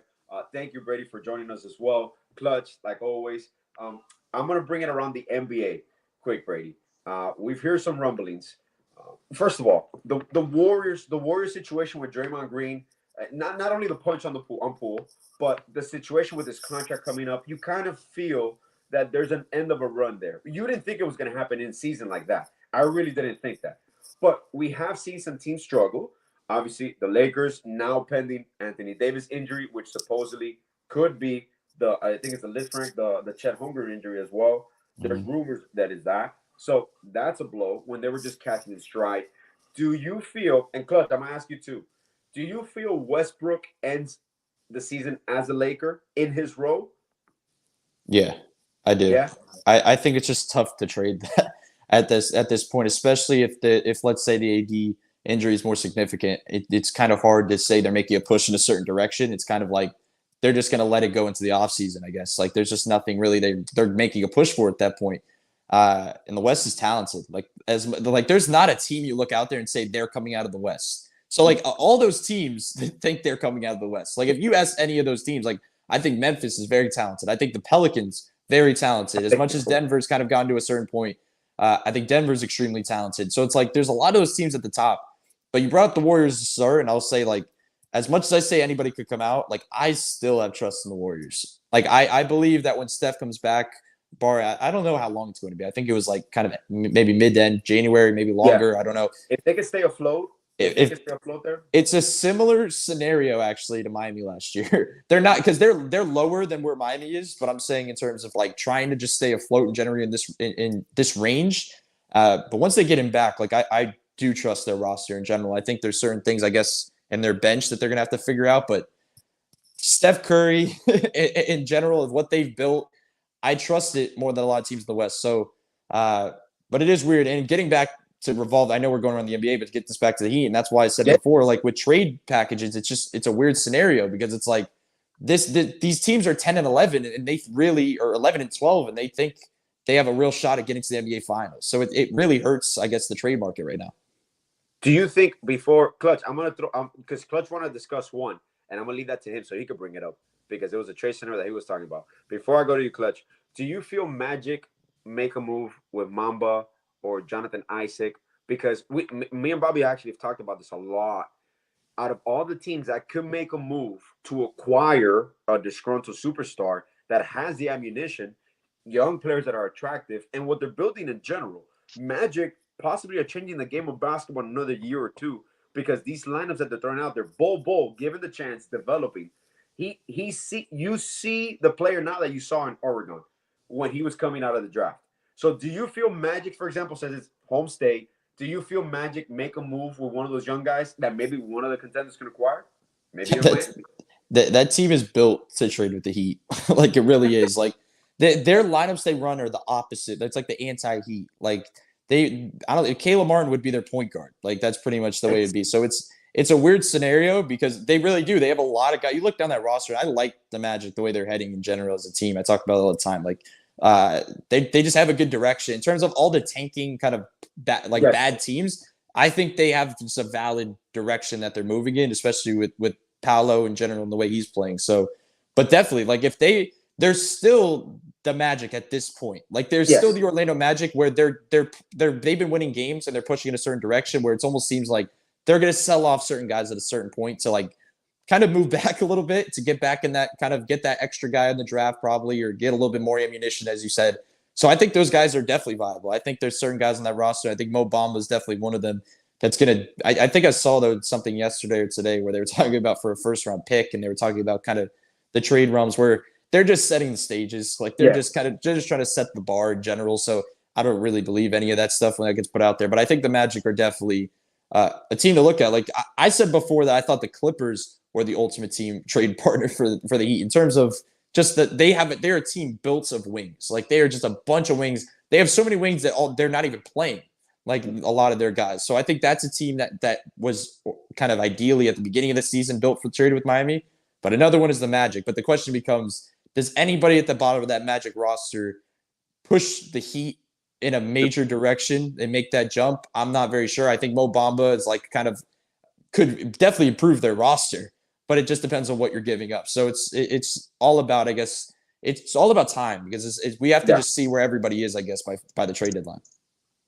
Thank you, Brady, for joining us as well. Clutch, like always. I'm going to bring it around the NBA quick, Brady. We've heard some rumblings. First of all, the Warriors situation with Draymond Green, not only the punch on Poole, but the situation with his contract coming up, you kind of feel that there's an end of a run there. You didn't think it was going to happen in season like that. I really didn't think that. But we have seen some teams struggle. Obviously, the Lakers now pending Anthony Davis injury, which supposedly could be I think it's the Lisfranc, the Chet Holmgren injury as well. There's rumors that is that. So that's a blow when they were just catching in stride. Do you feel, and Clutch, I'm going to ask you too, do you feel Westbrook ends the season as a Laker in his role? Yeah, I do. Yeah. I think it's just tough to trade that at this point, especially if let's say the AD injury is more significant. It's kind of hard to say they're making a push in a certain direction. It's kind of like they're just going to let it go into the offseason, I guess. Like, there's just nothing really they're making a push for at that point. And the West is talented. Like there's not a team you look out there and say they're coming out of the West. So like all those teams think they're coming out of the West. Like, if you ask any of those teams, like, I think Memphis is very talented. I think the Pelicans, very talented. As much as Denver's kind of gone to a certain point, I think Denver's extremely talented. So it's like there's a lot of those teams at the top. But you brought up the Warriors to start, and I'll say, like, as much as I say anybody could come out, like, I still have trust in the Warriors. Like, I believe that when Steph comes back, I don't know how long it's going to be. I think it was like kind of maybe mid to end January, maybe longer. Yeah. I don't know. If they can stay afloat, there. It's a similar scenario actually to Miami last year. They're not, because they're lower than where Miami is, but I'm saying in terms of like trying to just stay afloat and generally in this range. But once they get him back, like I do trust their roster in general. I think there's certain things, I guess, in their bench that they're gonna have to figure out. But Steph Curry, in general, of what they've built, I trust it more than a lot of teams in the West. So But it is weird. And getting back to revolve, I know we're going around the NBA, but to get this back to the Heat, and that's why I said before, like with trade packages, it's a weird scenario because it's like these teams are 10 and 11, and they really or 11 and 12, and they think they have a real shot at getting to the NBA Finals. So it really hurts, I guess, the trade market right now. Do you think before Clutch, I'm gonna throw because Clutch want to discuss one, and I'm gonna leave that to him so he could bring it up because it was a trade center that he was talking about. Before I go to you, Clutch, do you feel Magic make a move with Mamba or Jonathan Isaac? Because me and Bobby actually have talked about this a lot. Out of all the teams that could make a move to acquire a disgruntled superstar that has the ammunition, young players that are attractive, and what they're building in general, Magic possibly are changing the game of basketball in another year or two because these lineups that they're throwing out there, Bol, given the chance, developing. You see the player now that you saw in Oregon when he was coming out of the draft. So do you feel Magic, for example, says it's home state? Do you feel Magic make a move with one of those young guys that maybe one of the contenders can acquire? Maybe that team is built to trade with the Heat. Like it really is. Like their lineups they run are the opposite. That's like the anti-Heat. Like Caleb Martin would be their point guard. Like that's pretty much the way it'd be. So it's a weird scenario because they really do. They have a lot of guys. You look down that roster. I like the Magic the way they're heading in general as a team. I talk about it all the time. Like they just have a good direction in terms of all the tanking kind of bad teams. I think they have just a valid direction that they're moving in, especially with Paolo in general and the way he's playing. So, but definitely, like if they're still the Magic at this point. Like there's still the Orlando Magic where they've been winning games and they're pushing in a certain direction where it almost seems like they're going to sell off certain guys at a certain point to like kind of move back a little bit to get back in that kind of get that extra guy in the draft probably or get a little bit more ammunition, as you said. So I think those guys are definitely viable. I think there's certain guys on that roster. I think Mo Bamba is definitely one of them that's going to – I think I saw something yesterday or today where they were talking about for a first-round pick and they were talking about kind of the trade realms where they're just setting the stages. Like they're just trying to set the bar in general. So I don't really believe any of that stuff when that gets put out there. But I think the Magic are definitely a team to look at. Like I said before that I thought the Clippers were the ultimate team trade partner for the Heat in terms of – just that they're a team built of wings. Like they are just a bunch of wings. They have so many wings that they're not even playing like a lot of their guys. So I think that's a team that was kind of ideally at the beginning of the season built for trade with Miami. But another one is the Magic. But the question becomes, does anybody at the bottom of that Magic roster push the Heat in a major direction and make that jump? I'm not very sure. I think Mo Bamba is like kind of could definitely improve their roster. But it just depends on what you're giving up. So it's all about, I guess, it's all about time because we have to just see where everybody is, I guess, by the trade deadline.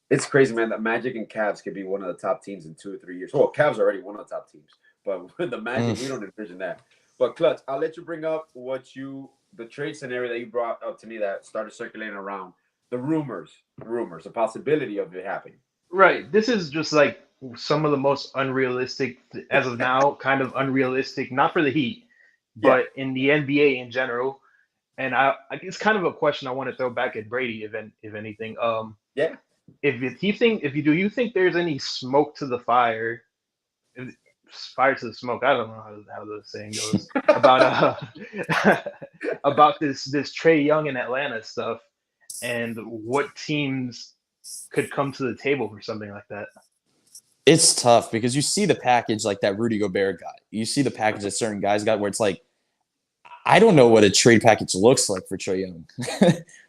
It's crazy, man, that Magic and Cavs could be one of the top teams in 2 or 3 years. Well, Cavs are already one of the top teams, but with the Magic, we don't envision that. But Clutch, I'll let you bring up the trade scenario that you brought up to me that started circulating around, the rumors, the possibility of it happening. Right. This is just like some of the most unrealistic, as of now, kind of unrealistic, not for the Heat, but in the NBA in general. And it's kind of a question I want to throw back at Brady, if anything. Do you think there's any smoke to the fire? Fire to the smoke. I don't know how the saying goes about about this Trae Young in Atlanta stuff, and what teams could come to the table for something like that. It's tough because you see the package like that Rudy Gobert got. You see the package that certain guys got where it's like, I don't know what a trade package looks like for Trae Young.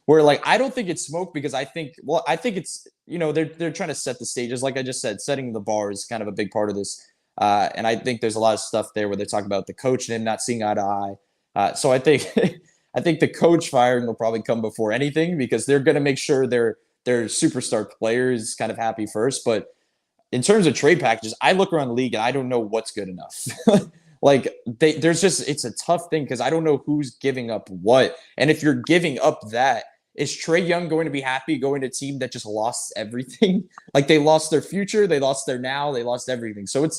Where like I don't think it's smoke because I think it's they're trying to set the stages. Like I just said, setting the bar is kind of a big part of this. And I think there's a lot of stuff there where they talk about the coach and him not seeing eye to eye. So I think the coach firing will probably come before anything because they're going to make sure their superstar players kind of happy first. But in terms of trade packages, I look around the league and I don't know what's good enough. Like it's a tough thing because I don't know who's giving up what. And if you're giving up that, is Trae Young going to be happy going to a team that just lost everything? Like they lost their future, they lost their now, they lost everything. So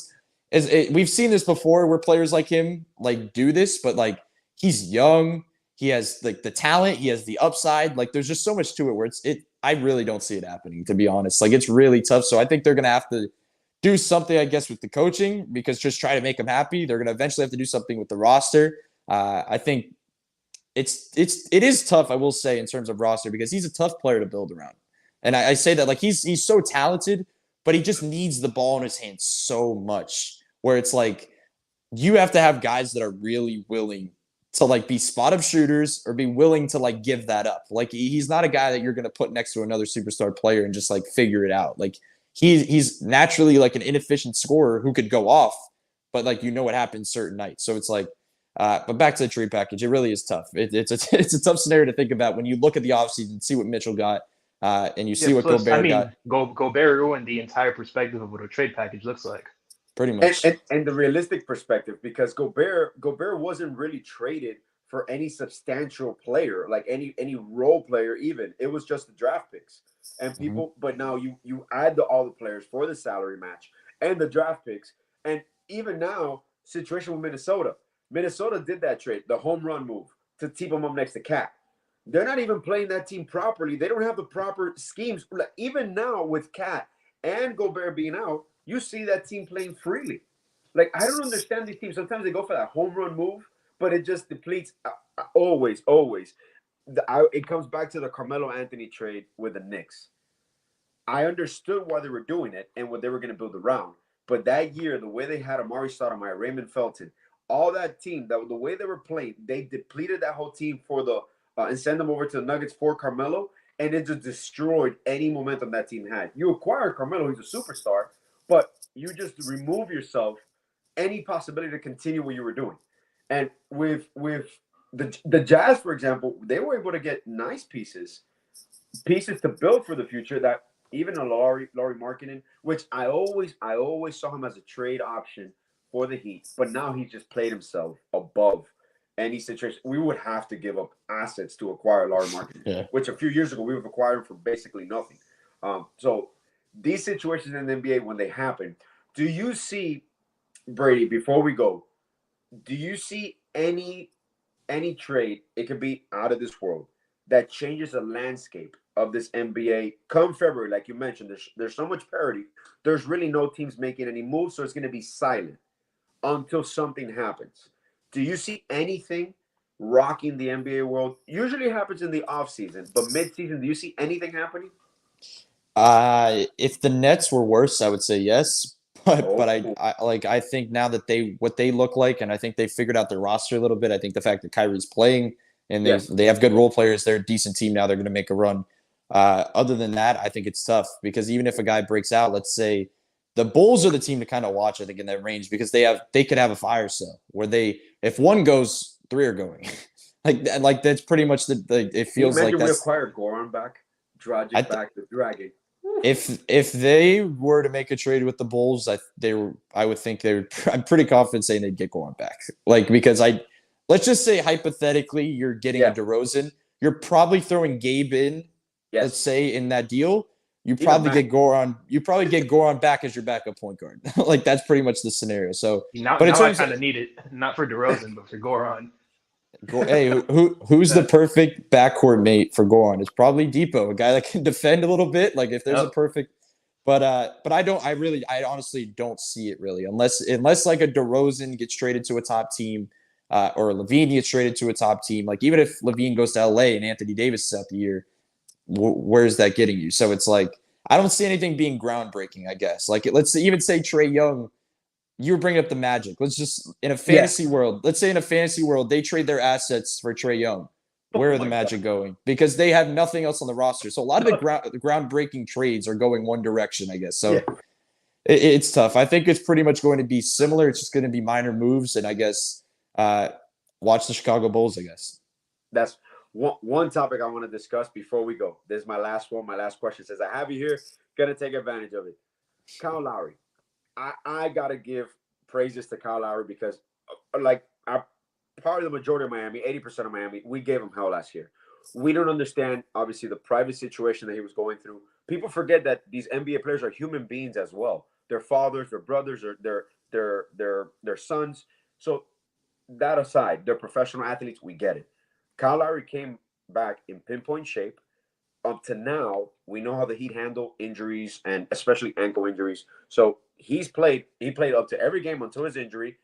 we've seen this before where players like him like do this, but like he's young, he has like the talent, he has the upside. Like there's just so much to it where I really don't see it happening, to be honest. Like it's really tough. So I think they're gonna have to do something, I guess, with the coaching because just try to make him happy. They're gonna eventually have to do something with the roster. I think it is tough, I will say, in terms of roster because he's a tough player to build around. And I say that like he's so talented, but he just needs the ball in his hands so much. Where it's like you have to have guys that are really willing to like be spot up shooters or be willing to like give that up. Like he's not a guy that you're gonna put next to another superstar player and just like figure it out. Like he's naturally like an inefficient scorer who could go off, but like what happens certain nights. So it's like, but back to the trade package, it really is tough. It's a tough scenario to think about when you look at the offseason and see what Mitchell got, and you Yeah, see what plus, I Gobert got. mean, Gobert ruined the entire perspective of what a trade package looks like. Pretty much. And the realistic perspective, because Gobert wasn't really traded for any substantial player, like any role player even. It was just the draft picks. And people, but now you add all the players for the salary match and the draft picks. And even now, situation with Minnesota. Minnesota did that trade, the home run move to keep them up next to Cat. They're not even playing that team properly. They don't have the proper schemes. Even now with Cat and Gobert being out, you see that team playing freely. Like, I don't understand these teams. Sometimes they go for that home run move, but it just depletes always. It comes back to the Carmelo Anthony trade with the Knicks. I understood why they were doing it and what they were going to build around. But that year, the way they had Amari Stoudemire, Raymond Felton, all that team, the way they were playing, they depleted that whole team for the and send them over to the Nuggets for Carmelo, and it just destroyed any momentum that team had. You acquire Carmelo, he's a superstar, but you just remove yourself any possibility to continue what you were doing. And with the Jazz, for example, they were able to get nice pieces to build for the future. That even a Laurie Markkinen, which I always saw him as a trade option for the Heat, but now he just played himself above any situation. We would have to give up assets to acquire Laurie Markkinen, which a few years ago we would have acquired him for basically nothing. So these situations in the NBA, when they happen, do you see, Brady, before we go, do you see any trade, it could be out of this world, that changes the landscape of this NBA come February? Like you mentioned, there's so much parity. There's really no teams making any moves, so it's going to be silent until something happens. Do you see anything rocking the NBA world? Usually happens in the offseason, but mid-season, do you see anything happening? If the Nets were worse, I would say yes. But I think now that what they look like, and I think they figured out their roster a little bit. I think the fact that Kyrie's playing and they have good role players, they're a decent team now. They're going to make a run. Other than that, I think it's tough because even if a guy breaks out, let's say the Bulls are the team to kind of watch, I think, in that range because they could have a fire sale where if one goes, three are going. like that's pretty much it feels like we acquired Goran back, Dragic back, the Dragon. If they were to make a trade with the Bulls, I would think they would. I'm pretty confident saying they'd get Goran back. Like because let's just say hypothetically you're getting a DeRozan, you're probably throwing Gabe in. Yes. Let's say in that deal, you probably get Goran. You probably get Goran back as your backup point guard. Like that's pretty much the scenario. So, now I kind of need it, not for DeRozan, but for Goran. Hey, who's the perfect backcourt mate for Goran? It's probably Depot, a guy that can defend a little bit. Like if there's a perfect, but I honestly don't see it really unless like a DeRozan gets traded to a top team, or Levine gets traded to a top team. Like even if Levine goes to LA and Anthony Davis is out the year, where's that getting you? So it's like I don't see anything being groundbreaking. I guess like let's even say Trae Young. You were bringing up the Magic. Let's just in a fantasy world. Let's say in a fantasy world they trade their assets for Trae Young. Where are the Magic going? Because they have nothing else on the roster. So a lot of the groundbreaking trades are going one direction, I guess. So it's tough. I think it's pretty much going to be similar. It's just going to be minor moves, and I guess watch the Chicago Bulls. I guess that's one topic I want to discuss before we go. This is my last one. My last question says I have you here. Gonna take advantage of it. Kyle Lowry. I gotta give praises to Kyle Lowry because, probably the majority of Miami, 80% of Miami, we gave him hell last year. We don't understand, obviously, the private situation that he was going through. People forget that these NBA players are human beings as well. Their fathers, their brothers, or their sons. So that aside, they're professional athletes. We get it. Kyle Lowry came back in pinpoint shape. Up to now, we know how the Heat handle injuries and especially ankle injuries. So he played up to every game until his injury.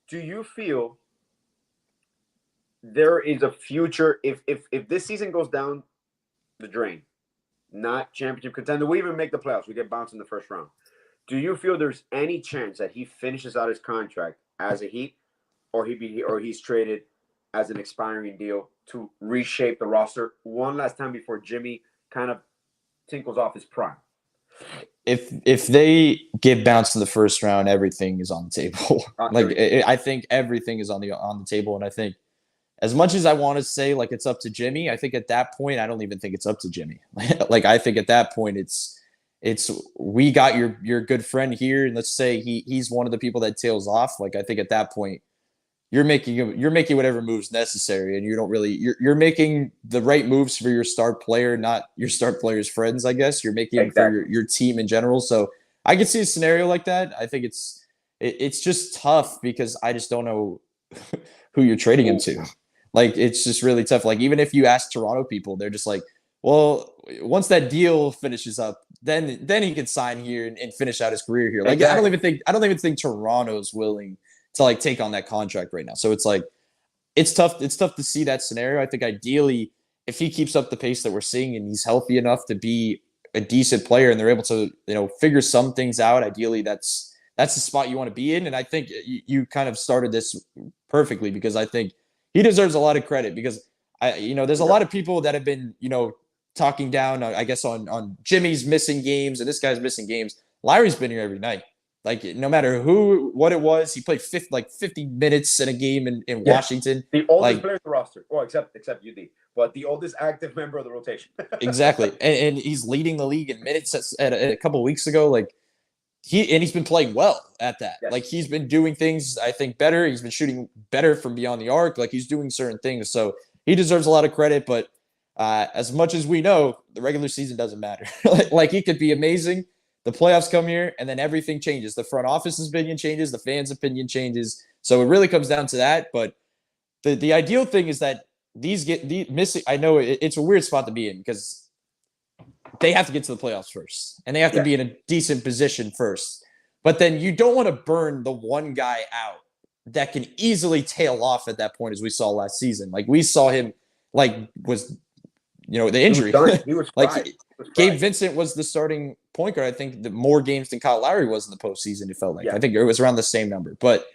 Do you feel there is a future if this season goes down the drain not championship contender. We even make the playoffs. We get bounced in the first round. Do you feel there's any chance that he finishes out his contract as a Heat, or he's traded as an expiring deal to reshape the roster one last time before Jimmy kind of tinkles off his prime? If they get bounced in the first round, everything is on the table. I think everything is on the table, and I think as much as I want to say like it's up to Jimmy, I think at that point I don't even think it's up to Jimmy. Like I think at that point it's we got your good friend here, and let's say he's one of the people that tails off. Like I think at that point you're making whatever moves necessary, and you don't really you're making the right moves for your star player, not your star player's friends. I guess you're making for your team in general. So I could see a scenario like that. I think it's just tough because I just don't know who you're trading him to. Like it's just really tough. Like even if you ask Toronto people, they're just like, well, once that deal finishes up, then he can sign here and finish out his career here. Like I don't even think Toronto's willing to like take on that contract right now. So it's like it's tough to see that scenario. I think ideally if he keeps up the pace that we're seeing and he's healthy enough to be a decent player and they're able to, figure some things out, ideally that's the spot you want to be in. And I think you kind of started this perfectly because I think he deserves a lot of credit because there's a lot of people that have been, talking down, I guess, on Jimmy's missing games and this guy's missing games. Larry's been here every night. Like, no matter what it was, he played 50 minutes in a game in Washington. The oldest player in the roster. Well, except UD. But the oldest active member of the rotation. Exactly. And he's leading the league in minutes at a couple of weeks ago. Like, he's been playing well at that. Yes. Like, he's been doing things, I think, better. He's been shooting better from beyond the arc. Like, he's doing certain things. So he deserves a lot of credit. But as much as we know, the regular season doesn't matter. Like, he could be amazing. The playoffs come here, and then everything changes. The front office's opinion changes. The fans' opinion changes. So it really comes down to that. But the ideal thing is that these missing. I know it's a weird spot to be in because they have to get to the playoffs first, and they have to be in a decent position first. But then you don't want to burn the one guy out that can easily tail off at that point, as we saw last season. Like we saw him, the injury. He was Gabe Vincent was the starting point guard. I think the more games than Kyle Lowry was in the postseason. It felt like I think it was around the same number, but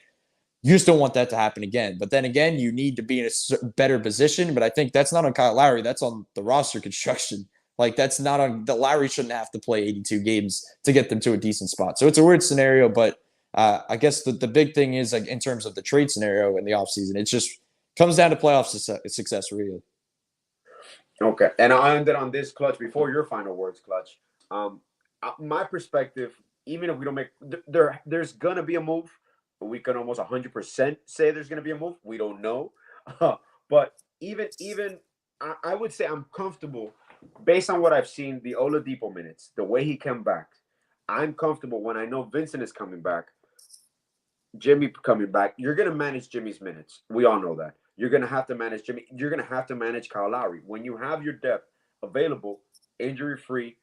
you just don't want that to happen again. But then again, you need to be in a better position. But I think that's not on Kyle Lowry. That's on the roster construction. Like that's not on the Lowry shouldn't have to play 82 games to get them to a decent spot. So it's a weird scenario, but I guess the big thing is like in terms of the trade scenario in the offseason, it just comes down to playoff success really. Okay, and I'll end it on this, Clutch, before your final words, Clutch. My perspective, even if we don't make there's gonna be a move. We can almost 100% say there's gonna be a move. We don't know, but even I would say I'm comfortable based on what I've seen. The Oladipo minutes, the way he came back, I'm comfortable when I know Vincent is coming back, Jimmy coming back. You're gonna manage Jimmy's minutes. We all know that. You're going to have to manage Jimmy. You're going to have to manage Kyle Lowry. When you have your depth available, injury-free,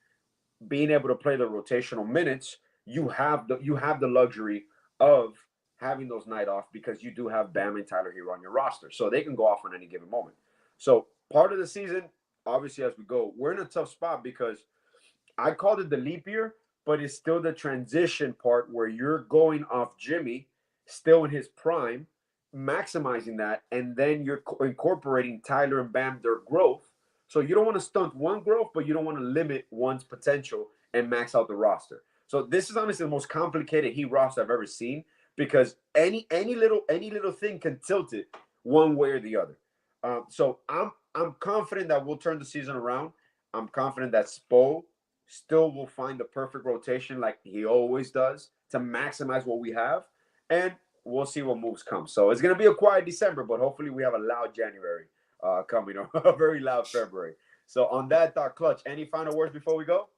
being able to play the rotational minutes, you have the luxury of having those night off because you do have Bam and Tyler Hero on your roster. So they can go off on any given moment. So part of the season, obviously, as we go, we're in a tough spot because I called it the leap year, but it's still the transition part where you're going off Jimmy, still in his prime, maximizing that, and then you're incorporating Tyler and Bam, their growth. So you don't want to stunt one growth, but you don't want to limit one's potential and max out the roster. So this is honestly the most complicated Heat roster I've ever seen because any little thing can tilt it one way or the other. So I'm confident that we'll turn the season around. I'm confident that Spo still will find the perfect rotation like he always does to maximize what we have, and we'll see what moves come. So it's going to be a quiet December, but hopefully we have a loud January coming, or a very loud February. So on that thought, Clutch, any final words before we go?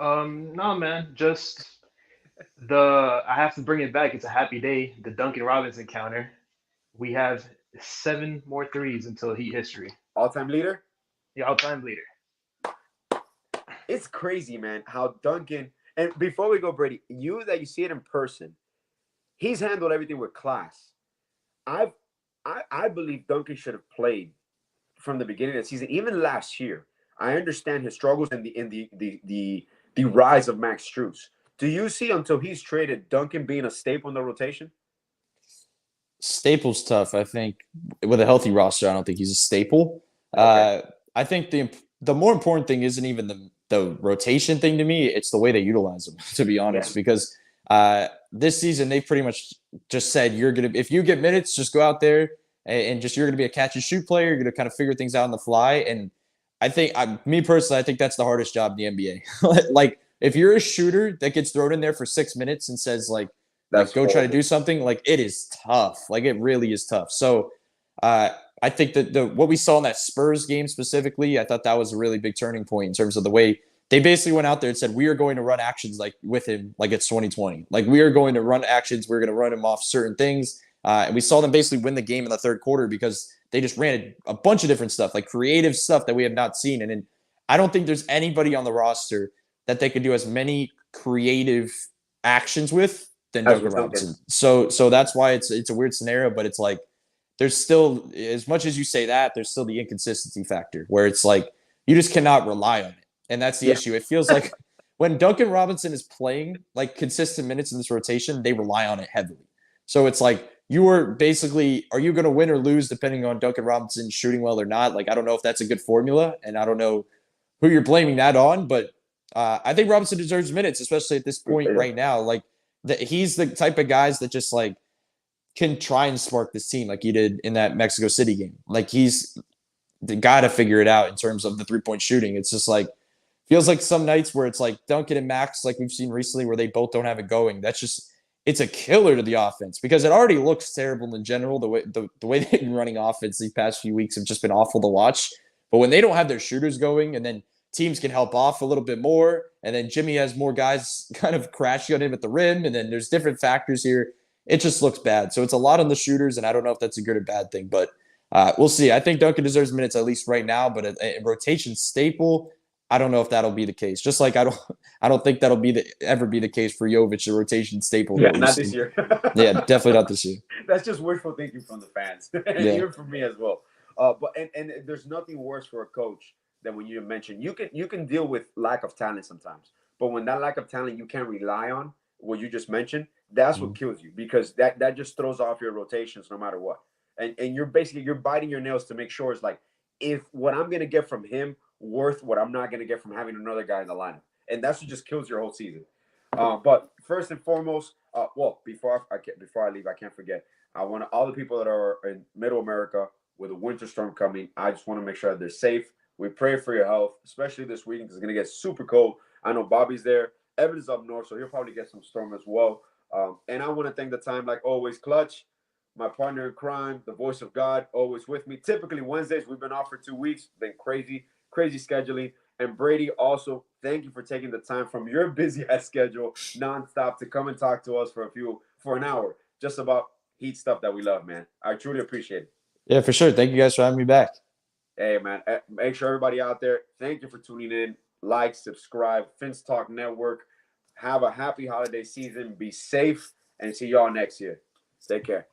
No, man. Just I have to bring it back. It's a happy day. The Duncan Robinson counter. We have 7 more threes until Heat history. All-time leader? Yeah, all-time leader. It's crazy, man, how Duncan, and before we go, Brady, you see it in person, he's handled everything with class. I believe Duncan should have played from the beginning of the season, even last year. I understand his struggles and the rise of Max Strus. Do you see until he's traded Duncan being a staple in the rotation? Staple's tough. I think with a healthy roster, I don't think he's a staple. Okay. I think the more important thing isn't even the rotation thing to me. It's the way they utilize him, to be honest. Yeah. Because this season they pretty much just said if you get minutes, just go out there and just you're gonna be a catch and shoot player. You're gonna kind of figure things out on the fly. And I think me personally, I think that's the hardest job in the NBA. Like if you're a shooter that gets thrown in there for 6 minutes and says That's go try to horrible. do something, like it is tough. Like it really is tough. So I think that what we saw in that Spurs game specifically, I thought that was a really big turning point in terms of the way they basically went out there and said, we are going to run actions like with him, like it's 2020. Like we are going to run actions. We're going to run him off certain things. And we saw them basically win the game in the third quarter because they just ran a bunch of different stuff, like creative stuff that we have not seen. And I don't think there's anybody on the roster that they could do as many creative actions with than As Duncan with Duncan. Robinson. So that's why it's a weird scenario, but it's like there's still, as much as you say that, there's still the inconsistency factor where it's like you just cannot rely on it. And that's the issue. It feels like when Duncan Robinson is playing like consistent minutes in this rotation, they rely on it heavily. So it's like you are basically, are you going to win or lose depending on Duncan Robinson shooting well or not? Like I don't know if that's a good formula, and I don't know who you're blaming that on, but I think Robinson deserves minutes, especially at this point right now. Like he's the type of guys that just like can try and spark this team like he did in that Mexico City game. Like he's got to figure it out in terms of the 3-point shooting. It's just like feels like some nights where it's like Duncan and Max, like we've seen recently, where they both don't have it going. That's just it's a killer to the offense because it already looks terrible in general. The way they've been running offense these past few weeks have just been awful to watch. But when they don't have their shooters going, and then teams can help off a little bit more, and then Jimmy has more guys kind of crashing on him at the rim, and then there's different factors here. It just looks bad. So it's a lot on the shooters, and I don't know if that's a good or bad thing, but we'll see. I think Duncan deserves minutes at least right now, but a rotation staple, I don't know if that'll be the case. Just like I don't think that'll ever be the case for Jovic, a rotation staple. Yeah, not this year. Yeah, definitely not this year. That's just wishful thinking from the fans, and Yeah. even from me as well. But there's nothing worse for a coach than when you mention you can deal with lack of talent sometimes, but when that lack of talent you can't rely on what you just mentioned, that's what kills you because that just throws off your rotations no matter what. And you're biting your nails to make sure it's like if what I'm gonna get from him worth what I'm not gonna get from having another guy in the lineup, and that's what just kills your whole season. But first and foremost, before I leave, I can't forget. I want all the people that are in Middle America with a winter storm coming. I just want to make sure that they're safe. We pray for your health, especially this weekend because it's gonna get super cold. I know Bobby's there. Evan's up north, so he'll probably get some storm as well. And I want to thank the time, like always, Clutch, my partner in crime, the voice of God, always with me. Typically Wednesdays, we've been off for 2 weeks, been crazy scheduling. And Brady, also, thank you for taking the time from your busy ass schedule nonstop to come and talk to us for an hour, just about Heat stuff that we love, man. I truly appreciate it. Yeah, for sure. Thank you guys for having me back. Hey, man, make sure everybody out there, thank you for tuning in. Like, subscribe, Fins Talk Network. Have a happy holiday season. Be safe, and see y'all next year. Take care.